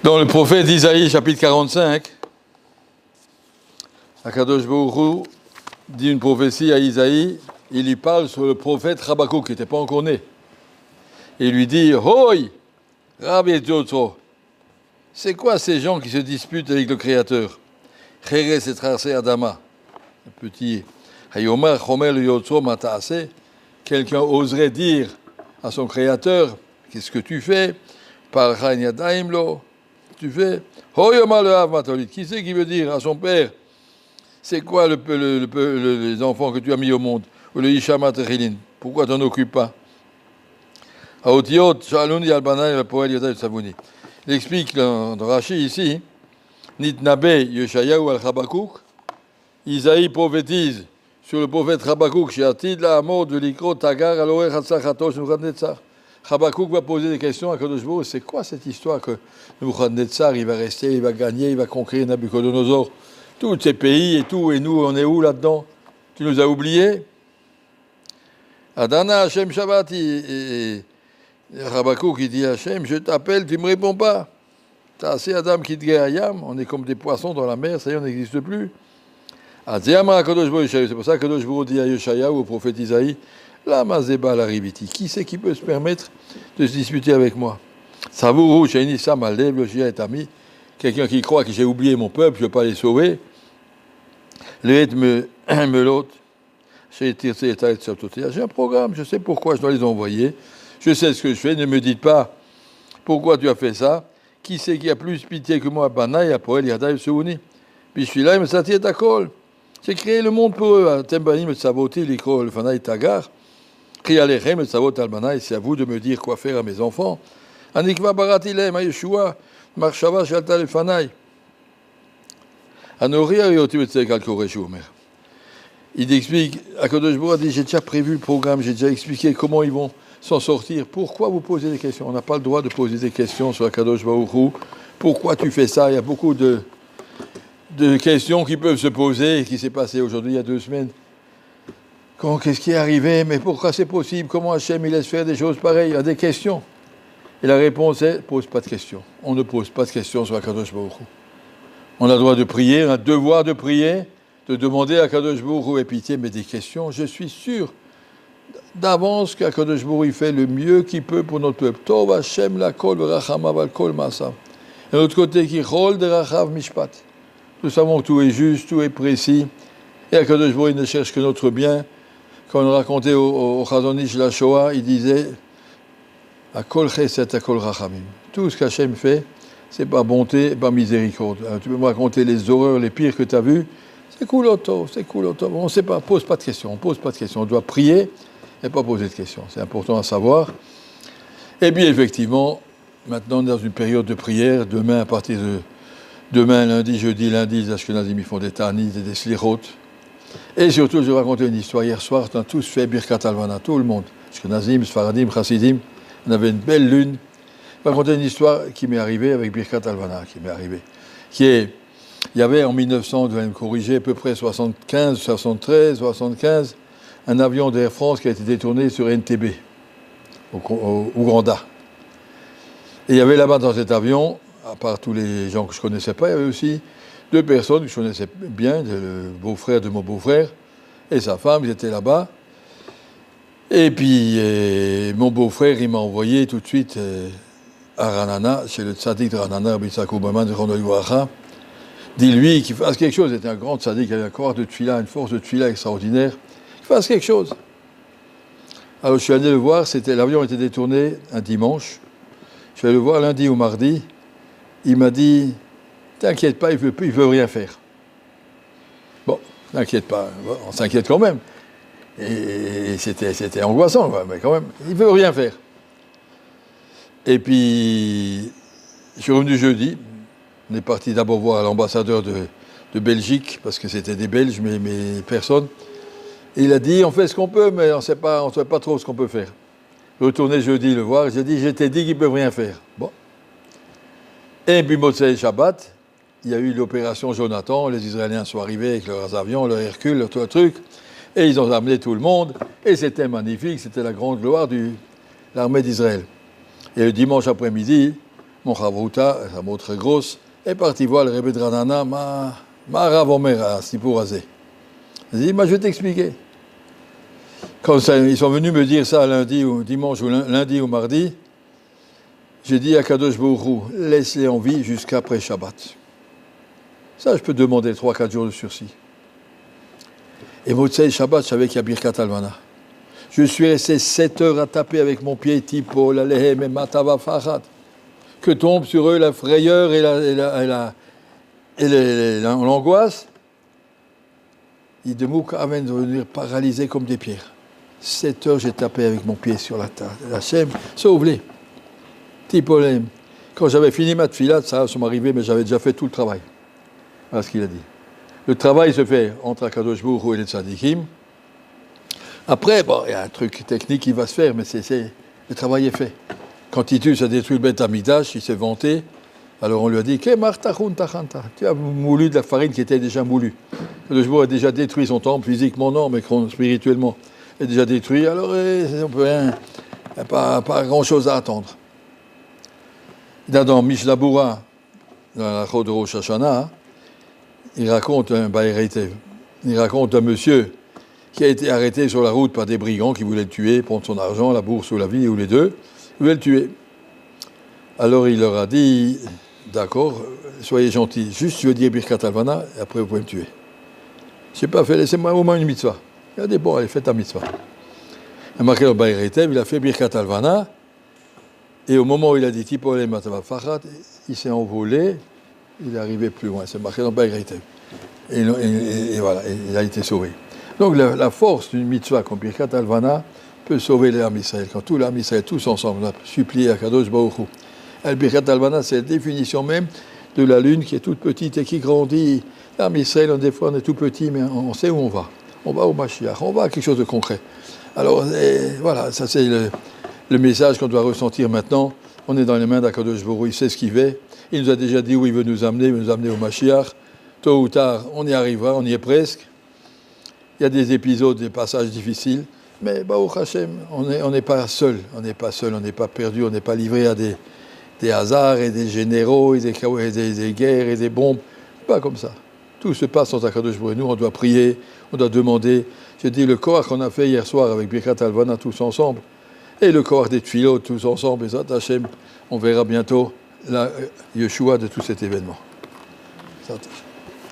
Dans le prophète Isaïe, chapitre 45, Akadosh Baruch Hu dit une prophétie à Isaïe, il lui parle sur le prophète Habakkuk, qui n'était pas encore né. Et il lui dit, Hoi, Rabbi Tzotro, c'est quoi ces gens qui se disputent avec le Créateur? Cheres et Tracé Adama, un petit Hayomar, Chomel Yotro Mataase, quelqu'un oserait dire à son Créateur, qu'est-ce que tu fais? Par Yadaimlo, tu fais Hoyomar le Hav Matolit. Qui c'est qui veut dire à son père, c'est quoi les enfants que tu as mis au monde? Ou le Ishamat Echilin, pourquoi tu n'en occupes pas? Aotiot, Shaluni Albanai, le poète Yodav Savouni. Il explique dans Rashi ici, Nitnabe Yeshayahu al Habakkuk, Isaïe prophétise sur le prophète Habakkuk, Shiatid la mort de l'Ikro Tagar Aloé Hatzachatosh Nebuchadnezzar. Habakkuk va poser des questions à Kadosh Baruch Hu. C'est quoi cette histoire que Nebuchadnezzar, il va rester, il va gagner, il va conquérir Nabucodonosor, tous ces pays et tout, et nous, on est où là-dedans? Tu nous as oubliés? Adana Hashem Shabbat, et Habakkuk qui dit Hashem, je t'appelle, tu ne me réponds pas. T'as assez Adam qui te Ayam, on est comme des poissons dans la mer, ça y est, on n'existe plus. C'est pour ça que Kadosh Baruch Hu dit à Yeshayahu, au prophète Isaïe, la mazeba la riviti. Qui c'est qui peut se permettre de se disputer avec moi? Savourou, Shaini, Samalev, le Shia est ami. Quelqu'un qui croit que j'ai oublié mon peuple, je ne veux pas les sauver. Le me l'autre. J'ai un programme, je sais pourquoi je dois les envoyer. Je sais ce que je fais, ne me dites pas pourquoi tu as fait ça. Qui c'est qui a plus pitié que moi? Banaï, Apoel, Yadaï, Seouni. Puis je suis là, il me s'attire à Kol. J'ai créé le monde pour eux. Tembanim, Savoti, l'Ikro, le Fanaï, Tagar. Krialechem, le Savot, Albanaï, c'est à vous de me dire quoi faire à mes enfants. Anikva Baratilem, Yeshua, Marshava, Shalta, le Fanaï. Anoria, Yotibetzek, Al-Koreshu, il explique, Akadosh Baruch Hu dit, j'ai déjà prévu le programme, j'ai déjà expliqué comment ils vont s'en sortir. Pourquoi vous posez des questions? On n'a pas le droit de poser des questions sur Akadosh Baruch Hu. Pourquoi tu fais ça? Il y a beaucoup de questions qui peuvent se poser, qui s'est passé aujourd'hui, il y a 2 semaines. Qu'est-ce qui est arrivé? Mais pourquoi c'est possible? Comment Hachem il laisse faire des choses pareilles? Il y a des questions. Et la réponse est, pose pas de questions. On ne pose pas de questions sur Akadosh Baruch Hu. On a le droit de prier, on a le devoir de prier, de demander à Kadosh Baruch Hu ait pitié, mais des questions, je suis sûr d'avance qu'Akadosh Baruch Hu fait le mieux qu'il peut pour notre peuple. Tov Hashem la kol v'rachamav al kol ma'asav. Et de l'autre côté, qui chol de rachav mishpat. Nous savons que tout est juste, tout est précis. Et Akadosh Baruch Hu ne cherche que notre bien. Quand on racontait au Chazon Ish la Shoah, il disait Akol chesed, akol rachamim. Tout ce qu'Hachem fait, c'est pas bonté, pas miséricorde. Alors, tu peux me raconter les horreurs, les pires que tu as vues. C'est cool, c'est cool. On ne sait pas, pose pas de questions. On pose pas de questions. On doit prier et pas poser de questions. C'est important à savoir. Et puis, effectivement, maintenant, on est dans une période de prière. Demain, à partir de demain, lundi, jeudi, les Ashkenazim, ils font des Tanit et des Slirot. Et surtout, je vais raconter une histoire. Hier soir, on a tous fait Birkat Alvana, tout le monde. Ashkenazim, Sfaradim, Chassidim. On avait une belle lune. Je vais raconter une histoire qui m'est arrivée avec Birkat Alvana, il y avait en 1900, je vais me corriger, à peu près 75, 73, 75, un avion d'Air France qui a été détourné sur NTB, au Ouganda. Et il y avait là-bas dans cet avion, à part tous les gens que je ne connaissais pas, il y avait aussi 2 personnes que je connaissais bien, le beau-frère de mon beau-frère et sa femme, ils étaient là-bas. Et puis, mon beau-frère, il m'a envoyé tout de suite à Ranana, chez le tzaddik de Ranana, Rabbi Yitzhak Ouberman de Ronoï-Ouacha. Dis-lui qu'il fasse quelque chose. C'était un grand tzaddik, il avait un corps de tefila, une force de tefila extraordinaire. Qu'il fasse quelque chose. Alors je suis allé le voir, l'avion était détourné un dimanche. Je suis allé le voir lundi ou mardi. Il m'a dit, t'inquiète pas, il veut rien faire. Bon, t'inquiète pas, on s'inquiète quand même. Et c'était angoissant, mais quand même, il veut rien faire. Et puis, je suis revenu jeudi. On est parti d'abord voir l'ambassadeur de Belgique, parce que c'était des Belges, mais personne. Et il a dit, on fait ce qu'on peut, mais on ne sait pas trop ce qu'on peut faire. Retourné jeudi le voir, j'ai dit, je t'ai dit qu'ils ne peuvent rien faire. Bon. Et puis, Motsei Shabbat, il y a eu l'opération Jonathan, les Israéliens sont arrivés avec leurs avions, leur Hercule, leur truc, et ils ont amené tout le monde, et c'était magnifique, c'était la grande gloire de l'armée d'Israël. Et le dimanche après-midi, mon chavruta, un mot très grosse, est parti voir le Rebbe de Ranana, ma ravomera, si pour raser. Il dit, je vais t'expliquer. Quand ils sont venus me dire ça lundi ou dimanche ou lundi ou mardi, j'ai dit à Kadosh Baruch Hu, laisse-les en vie jusqu'après Shabbat. Ça, je peux demander 3-4 jours de sursis. Et Motzei Shabbat, je savais qu'il y a Birkat Alvana. Je suis resté 7 heures à taper avec mon pied, tipo, la lehem et matava fachat. Que tombe sur eux la frayeur et l'angoisse. Ils de Moukhaven vont devenir paralysés comme des pierres. 7 heures, j'ai tapé avec mon pied sur la table. Hachem, sauve-les. Tipolem. Quand j'avais fini ma tfilat, ça m'arrivait, mais j'avais déjà fait tout le travail. Voilà ce qu'il a dit. Le travail se fait entre Akadosh Baruch Hu et les tzadikim. Après, il y a un truc technique qui va se faire, mais le travail est fait. Quand Titus a détruit le Beth Amikdash, il s'est vanté. Alors on lui a dit, tu as moulu de la farine qui était déjà moulue. Akadosh Baruch Hu a déjà détruit son temple, physiquement non, mais spirituellement. Il est déjà détruit, alors on peut pas grand-chose à attendre. Dans Mishnah Berurah, dans la Chod de Rosh Hashanah, il raconte un monsieur qui a été arrêté sur la route par des brigands qui voulaient le tuer, prendre son argent, la bourse ou la vie, ou les deux, ils voulaient le tuer. Alors il leur a dit, d'accord, soyez gentils, juste je veux dire Birkat Alvana, et après vous pouvez me tuer. Je n'ai pas fait, laissez-moi au moins une mitzvah. Il a dit, bon, allez, faites ta mitzvah. Il a marqué le Baïretev, il a fait Birkat Alvana, et au moment où il a dit Tipolem Matava Fachat, il s'est envolé, il est arrivé plus loin, c'est marqué dans le Baïretev. Et voilà, il a été sauvé. Donc la force d'une mitzvah comme Birkat Alvana peut sauver l'âme Israël. Quand tout l'âme Israël, tous ensemble, on a supplié à Kadosh Baruch Hu. El Birkat Alvana, c'est la définition même de la lune qui est toute petite et qui grandit. L'âme Israël, des fois on est tout petit, mais on sait où on va. On va au Mashiach, on va à quelque chose de concret. Alors voilà, ça c'est le message qu'on doit ressentir maintenant. On est dans les mains d'Akadosh Baruch Hu, il sait ce qu'il fait. Il nous a déjà dit où il veut nous amener au Mashiach. Tôt ou tard, on y arrivera, on y est presque. Il y a des épisodes, des passages difficiles, mais Baruch Hashem, on n'est pas seul, on n'est pas perdu, on n'est pas livré à des hasards et des généraux et des guerres et des bombes. Pas comme ça. Tout se passe entre Akadosh Baruch Hu. Nous, on doit prier, on doit demander. J'ai dit le koach qu'on a fait hier soir avec Birkat Alvana tous ensemble, et le koach des Tfilot tous ensemble, et ça, Hashem, on verra bientôt la Yeshua de tout cet événement. Ça,